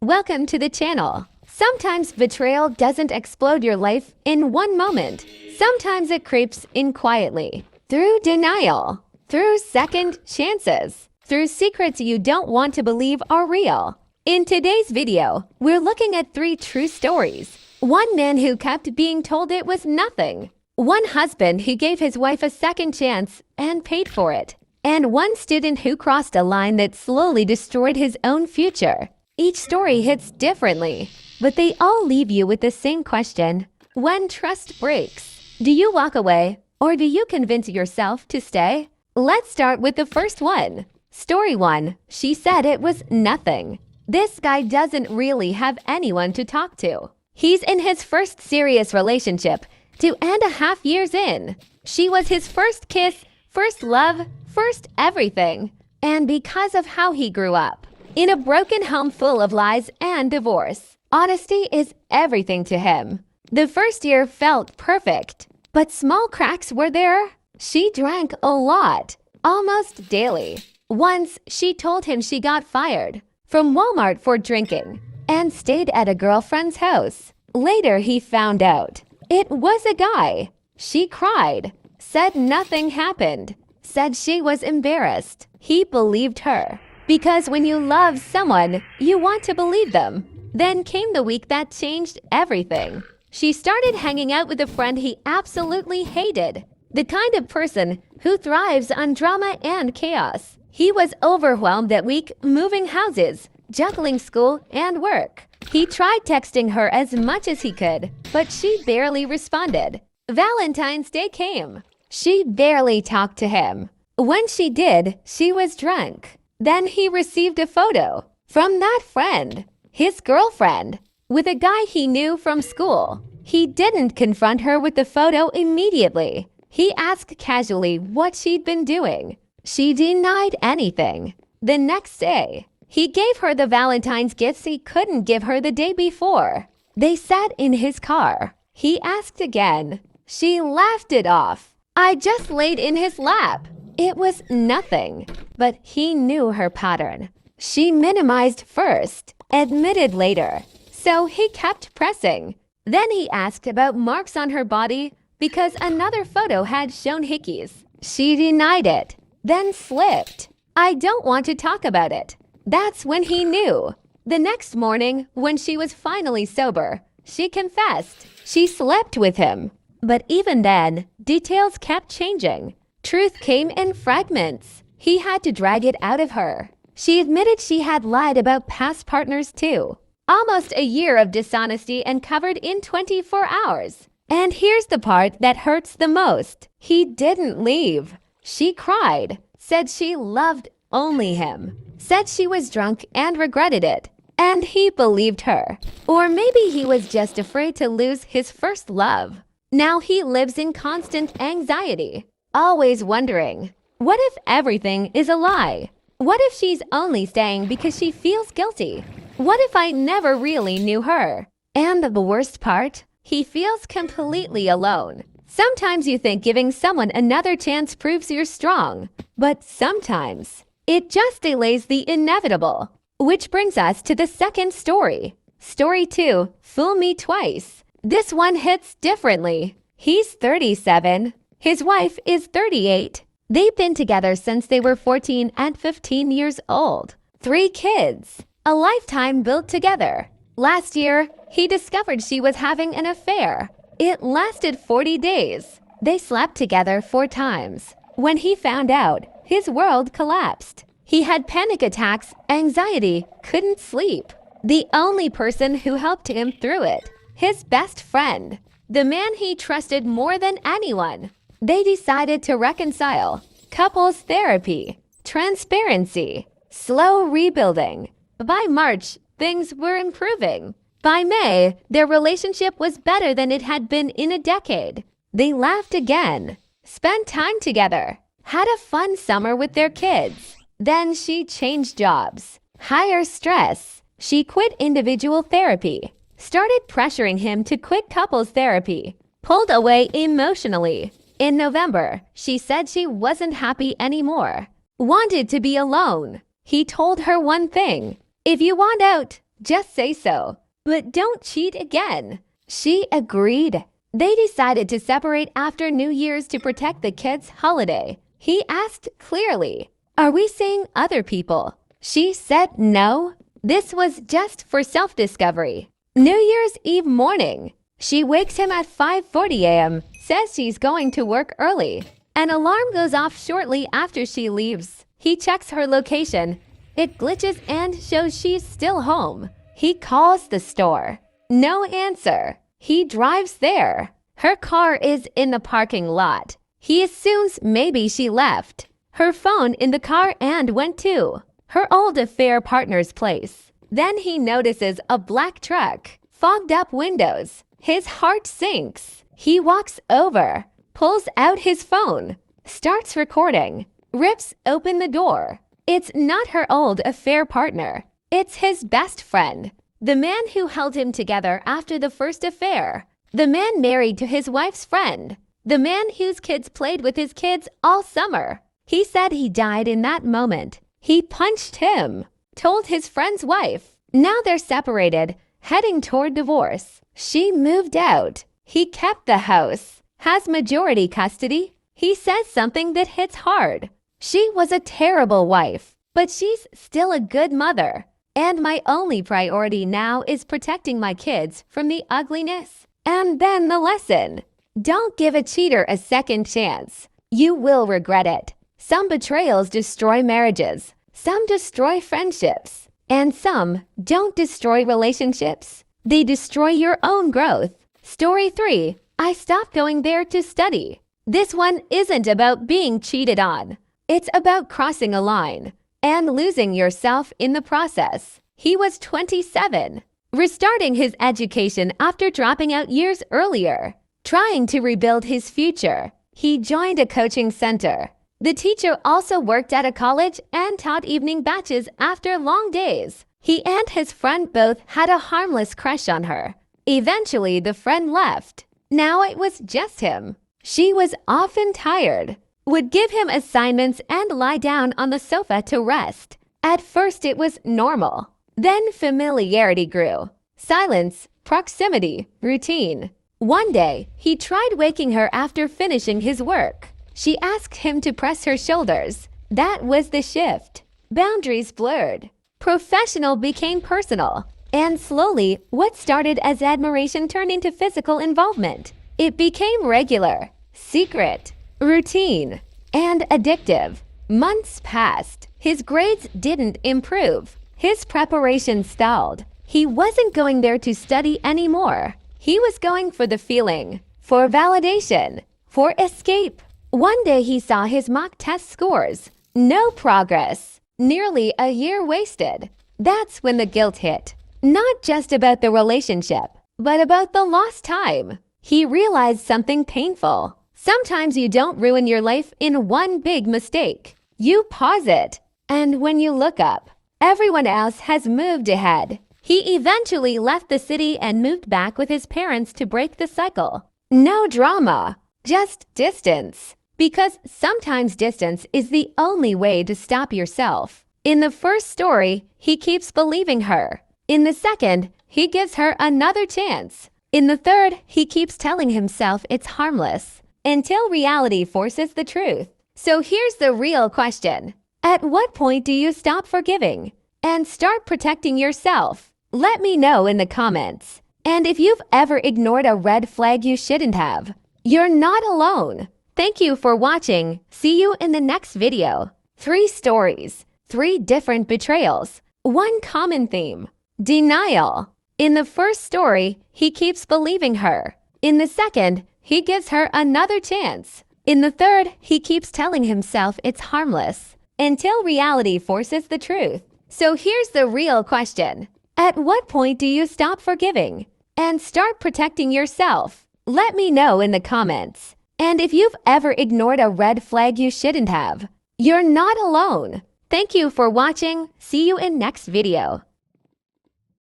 Welcome to the channel. Sometimes betrayal doesn't explode your life in one moment. Sometimes it creeps in quietly, through denial, through second chances, through secrets you don't want to believe are real. In today's video, we're looking at 3 true stories. One man who kept being told it was nothing. One husband who gave his wife a second chance and paid for it. And one student who crossed a line that slowly destroyed his own future. Each story hits differently, but they all leave you with the same question. When trust breaks, do you walk away or do you convince yourself to stay? Let's start with the first one. Story 1. She said it was nothing. This guy doesn't really have anyone to talk to. He's in his first serious relationship, 2.5 years in. She was his first kiss, first love, first everything. And because of how he grew up, in a broken home full of lies and divorce, honesty is everything to him. The first year felt perfect, but small cracks were there. She drank a lot, almost daily. Once, she told him she got fired from Walmart for drinking and stayed at a girlfriend's house. Later, he found out it was a guy. She cried, said nothing happened, said she was embarrassed. He believed her. Because when you love someone, you want to believe them. Then came the week that changed everything. She started hanging out with a friend he absolutely hated. The kind of person who thrives on drama and chaos. He was overwhelmed that week, moving houses, juggling school and work. He tried texting her as much as he could, but she barely responded. Valentine's Day came. She barely talked to him. When she did, she was drunk. Then he received a photo from that friend, his girlfriend, with a guy he knew from school. He didn't confront her with the photo immediately. He asked casually what she'd been doing. She denied anything. The next day, he gave her the Valentine's gifts he couldn't give her the day before. They sat in his car. He asked again. She laughed it off. I just laid in his lap. It was nothing, but he knew her pattern. She minimized first, admitted later, so he kept pressing. Then he asked about marks on her body because another photo had shown hickeys. She denied it, then slipped. I don't want to talk about it. That's when he knew. The next morning, when she was finally sober, she confessed. She slept with him. But even then, details kept changing. Truth came in fragments. He had to drag it out of her. She admitted she had lied about past partners too. Almost a year of dishonesty and covered in 24 hours. And here's the part that hurts the most. He didn't leave. She cried, said she loved only him, said she was drunk and regretted it. And he believed her. Or maybe he was just afraid to lose his first love. Now he lives in constant anxiety. Always wondering, what if everything is a lie? What if she's only staying because she feels guilty? What if I never really knew her? And the worst part, he feels completely alone. Sometimes you think giving someone another chance proves you're strong, but sometimes it just delays the inevitable. Which brings us to the second story. Story 2, Fool Me Twice. This one hits differently. He's 37. His wife is 38. They've been together since they were 14 and 15 years old. 3 kids. A lifetime built together. Last year, he discovered she was having an affair. It lasted 40 days. They slept together 4 times. When he found out, his world collapsed. He had panic attacks, anxiety, couldn't sleep. The only person who helped him through it, his best friend, the man he trusted more than anyone. They decided to reconcile. Couples therapy, transparency, slow rebuilding. By March, things were improving. By May, their relationship was better than it had been in a decade. They laughed again, spent time together, had a fun summer with their kids. Then she changed jobs, higher stress. She quit individual therapy, started pressuring him to quit couples therapy, pulled away emotionally. In November, she said she wasn't happy anymore, wanted to be alone. He told her one thing: if you want out, Just say so. But don't cheat again. She agreed. They decided to separate after New Year's to protect the kids' holiday. He asked clearly, "Are we seeing other people?" She said no. This was just for self-discovery. New Year's Eve morning. She wakes him at 5:40 a.m., says she's going to work early. An alarm goes off shortly after she leaves. He checks her location. It glitches and shows she's still home. He calls the store. No answer. He drives there. Her car is in the parking lot. He assumes maybe she left her phone in the car and went to her old affair partner's place. Then he notices a black truck, fogged up windows. His heart sinks. He walks over, pulls out his phone, starts recording, rips open the door. It's not her old affair partner. It's his best friend, the man who held him together after the first affair, the man married to his wife's friend, the man whose kids played with his kids all summer. He said he died in that moment. He punched him, told his friend's wife. Now they're separated, heading toward divorce. She moved out. He kept the house, has majority custody. He says something that hits hard. She was a terrible wife, but she's still a good mother. And my only priority now is protecting my kids from the ugliness. And then the lesson. Don't give a cheater a second chance. You will regret it. Some betrayals destroy marriages. Some destroy friendships. And some don't destroy relationships. They destroy your own growth. Story 3. I stopped going there to study. This one isn't about being cheated on. It's about crossing a line and losing yourself in the process. He was 27, restarting his education after dropping out years earlier, trying to rebuild his future. He joined a coaching center. The teacher also worked at a college and taught evening batches after long days. He and his friend both had a harmless crush on her. Eventually, the friend left. Now it was just him. She was often tired, would give him assignments and lie down on the sofa to rest. At first it was normal. Then familiarity grew. Silence, proximity, routine. One day, he tried waking her after finishing his work. She asked him to press her shoulders. That was the shift. Boundaries blurred. Professional became personal. And slowly, what started as admiration turned into physical involvement. It became regular, secret, routine, and addictive. Months passed. His grades didn't improve. His preparation stalled. He wasn't going there to study anymore. He was going for the feeling, for validation, for escape. One day he saw his mock test scores. No progress. Nearly a year wasted. That's when the guilt hit. Not just about the relationship, but about the lost time. He realized something painful. Sometimes you don't ruin your life in one big mistake. You pause it. And when you look up, everyone else has moved ahead. He eventually left the city and moved back with his parents to break the cycle. No drama, just distance. Because sometimes distance is the only way to stop yourself. In the first story, he keeps believing her. In the second, he gives her another chance. In the third, he keeps telling himself it's harmless, until reality forces the truth. So here's the real question. At what point do you stop forgiving and start protecting yourself? Let me know in the comments. And if you've ever ignored a red flag you shouldn't have, you're not alone. Thank you for watching. See you in the next video. 3 stories, 3 different betrayals, 1 common theme. Denial. In the first story, he keeps believing her. In the second, he gives her another chance. In the third, he keeps telling himself it's harmless, until reality forces the truth. So here's the real question. At what point do you stop forgiving and start protecting yourself? Let me know in the comments. And if you've ever ignored a red flag you shouldn't have, you're not alone. Thank you for watching. See you in next video.